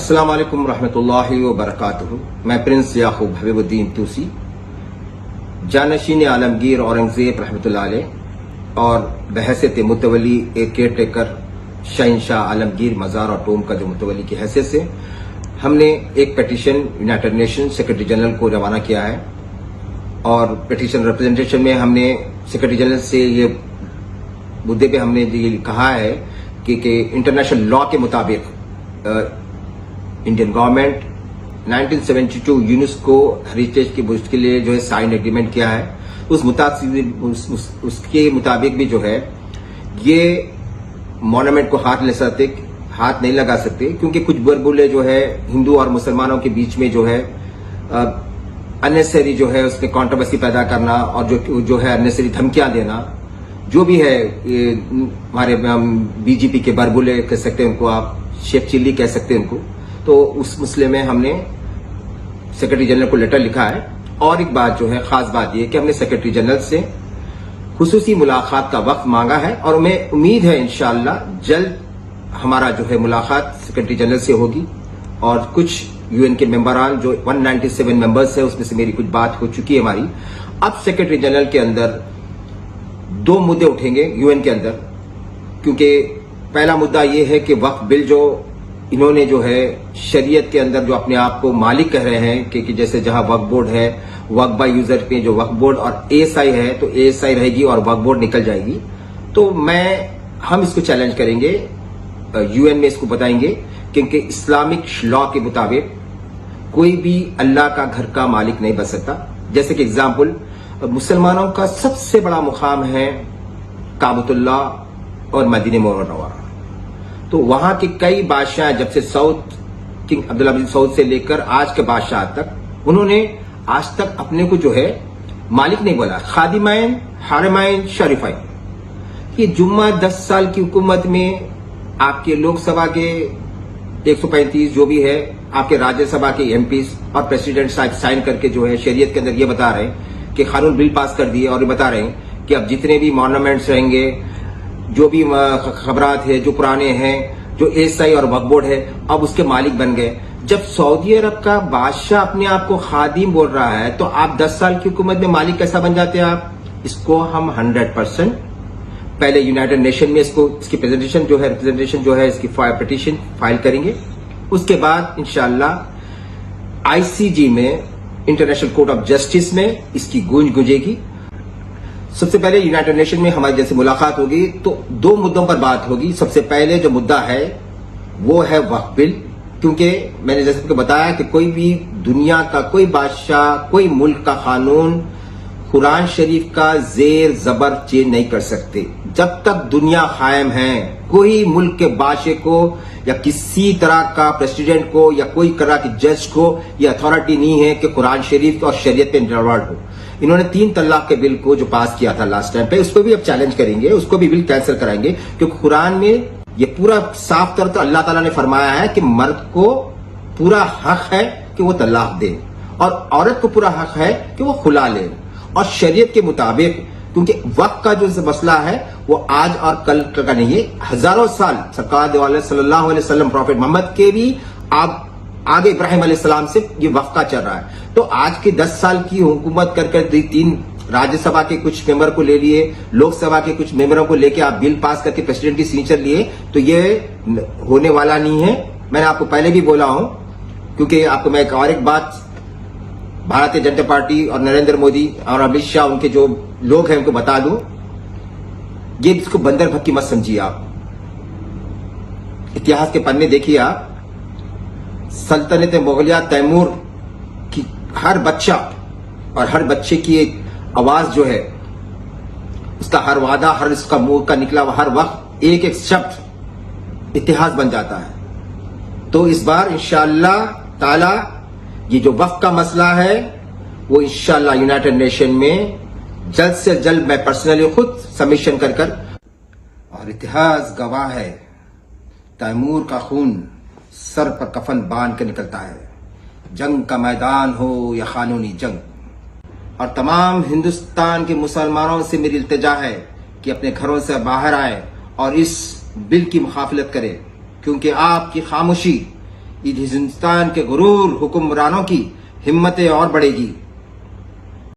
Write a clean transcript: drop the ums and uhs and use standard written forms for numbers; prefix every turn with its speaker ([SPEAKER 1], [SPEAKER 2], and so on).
[SPEAKER 1] अस्सलाम वालेकुम रहमतुल्लाहि व बरकातुहू। मैं प्रिंस याकूब हबीबुद्दीन तूसी, जानशीन आलमगीर औरंगजेब रहमतुल्लाह अलैह और बहैसियत मुतवली एक केयर टेकर शहंशाह आलमगीर मज़ार और टोम का जो मुतवली की हैसियत से हमने एक petition United nation secretary general को रवाना किया है। और पिटीशन रिप्रेजेंटेशन में हमने सेक्रेटरी जनरल से ये मुद्दे पे हमने ये कहा है कि इंटरनेशनल लॉ के मुताबिक इंडियन गवर्नमेंट 1972 यूनेस्को हेरिटेज की बुस्ट के लिए जो है साइन एग्रीमेंट किया है। उसके मुताबिक भी जो है ये मॉन्यूमेंट को हाथ नहीं लगा सकते, क्योंकि कुछ बुलबुले जो है हिंदू और मुसलमानों के बीच में जो है अननेसेसरी जो है उसमें कंट्रोवर्सी पैदा करना और जो है अननेसेसरी धमकियां देना, जो भी है हमारे बीजेपी के बरबुले कह सकते हैं उनको, आप शेख चिल्ली कह सकते हैं उनको। तो उस मसले में हमने सेक्रेटरी जनरल को लेटर लिखा है। और एक बात जो है, खास बात यह कि हमने सेक्रेटरी जनरल से खुसूसी मुलाकात का वक्त मांगा है और हमें उम्मीद है इंशाअल्लाह जल्द हमारा जो है मुलाकात सेक्रेटरी जनरल से होगी। और कुछ यूएन के मेंबरान जो 197 मेंबर्स है उसमें से मेरी कुछ बात हो चुकी है हमारी। अब सेक्रेटरी जनरल के अंदर दो मुद्दे उठेंगे यूएन के अंदर, क्योंकि पहला मुद्दा यह है कि वक्फ बिल जो इन्होंने जो है शरीयत के अंदर जो अपने आप को मालिक कह रहे हैं कि जैसे जहां वक्फ बोर्ड है, वक्फ बाय यूजर पे जो वक्फ बोर्ड और एएसआई है तो एएसआई रहेगी और वक्फ बोर्ड निकल जाएगी। तो हम इसको चैलेंज करेंगे, यूएन में इसको बताएंगे, क्योंकि इस्लामिक लॉ के मुताबिक कोई भी अल्लाह का घर का मालिक नहीं बन सकता। जैसे कि एग्जाम्पल, मुसलमानों का सबसे बड़ा मुकाम है काबतुल्लाह और मदीने मुनव्वरा। तो वहां के कई बादशाह, जब से किंग अब्दुल्ला बिन सऊद से लेकर आज के बादशाह तक, उन्होंने आज तक अपने को जो है मालिक नहीं बोला। खादिमाइन, हारमाइन, शरीफाइन। ये जुम्मा 10 साल की हुकूमत में आपके लोकसभा के 135 जो भी है, आपके राज्यसभा के एमपीज और प्रेसिडेंट साहब साइन करके जो है शरीयत के अंदर ये बता रहे हैं कि कानून बिल पास कर दिए और ये बता रहे हैं कि अब जितने भी मॉन्यूमेंट्स रहेंगे, जो भी खबरात है, जो पुराने हैं, जो एएसआई और वक्फ बोर्ड है, अब उसके मालिक बन गए। जब सऊदी अरब का बादशाह अपने आप को खादिम बोल रहा है तो आप 10 साल की हुकूमत में मालिक कैसा बन जाते हैं आप? इसको हम 100% पहले यूनाइटेड नेशन में इसकी रिप्रेजेंटेशन जो है इसकी पिटीशन फाइल करेंगे। उसके बाद इंशाअल्लाह आईसीजी में, इंटरनेशनल कोर्ट ऑफ जस्टिस में इसकी गूंज गुंजेगी। सबसे पहले यूनाइटेड नेशन में हमारी जैसे मुलाकात होगी तो दो मुद्दों पर बात होगी। सबसे पहले जो मुद्दा है वो है वक्फ बिल, क्योंकि मैंने जैसे आपको बताया कि कोई भी दुनिया का कोई बादशाह, कोई मुल्क का कानून कुरान शरीफ का जेर जबर चेंज नहीं कर सकते। जब तक दुनिया कायम है, कोई मुल्क के बादशाह को या किसी तरह का प्रेसिडेंट को या कोई तरह के जज को यह अथॉरिटी नहीं है कि कुरान शरीफ और शरीयत पे इंटरवर्ड हो। इन्होंने 3 तलाक के बिल को जो पास किया था लास्ट टाइम पे, उसको भी अब चैलेंज करेंगे, उसको भी बिल कैंसिल कराएंगे, क्योंकि कुरान में ये पूरा साफ तौर पर अल्लाह ताला ने फरमाया है कि मर्द को पूरा हक है कि वो तलाक दे और औरत को पूरा हक है कि वो खुला ले। और शरीयत के मुताबिक, क्योंकि वक्त का जो मसला है वो आज और कल का नहीं है, हजारों साल सरकार सल्लल्लाहु अलैहि वसल्लम, प्रॉफिट मोहम्मद के भी आप आगे इब्राहिम अलैहिस्सलाम से ये वक्त का चल रहा है। तो आज के 10 साल की हुकूमत कर 3 राज्यसभा के कुछ मेंबर को ले लिए, लोकसभा के कुछ मेंबरों को लेके आप बिल पास करके प्रेसिडेंट की सिग्नेचर लिए, तो ये होने वाला नहीं है। मैंने आपको पहले भी बोला हूं, क्योंकि आपको मैं एक बात, भारतीय जनता पार्टी और नरेंद्र मोदी और अमित शाह, उनके जो लोग हैं उनको बता दूं, ये इसको बंदर भक्की मत समझिए आप। इतिहास के पन्ने देखिए आप, सल्तनत मुगलिया तैमूर की हर बच्चा और हर बच्चे की एक आवाज जो है, उसका हर वादा, हर इसका मुंह का निकला हर वक्त एक एक शब्द इतिहास बन जाता है। तो इस बार इंशाअल्लाह ताला ये जो वक्त का मसला है वो इंशाअल्लाह यूनाइटेड नेशन में जल्द से जल्द मैं पर्सनली खुद सबमिशन कर और इतिहास गवाह है, तैमूर का खून सर पर कफन बांध के निकलता है, जंग का मैदान हो या कानूनी जंग। और तमाम हिंदुस्तान के मुसलमानों से मेरी इल्तिजा है कि अपने घरों से बाहर आए और इस बिल की मुखाफलत करें, क्योंकि आपकी खामोशी हिंदुस्तान के गुरूर हुक्मरानों की हिम्मतें और बढ़ेगी।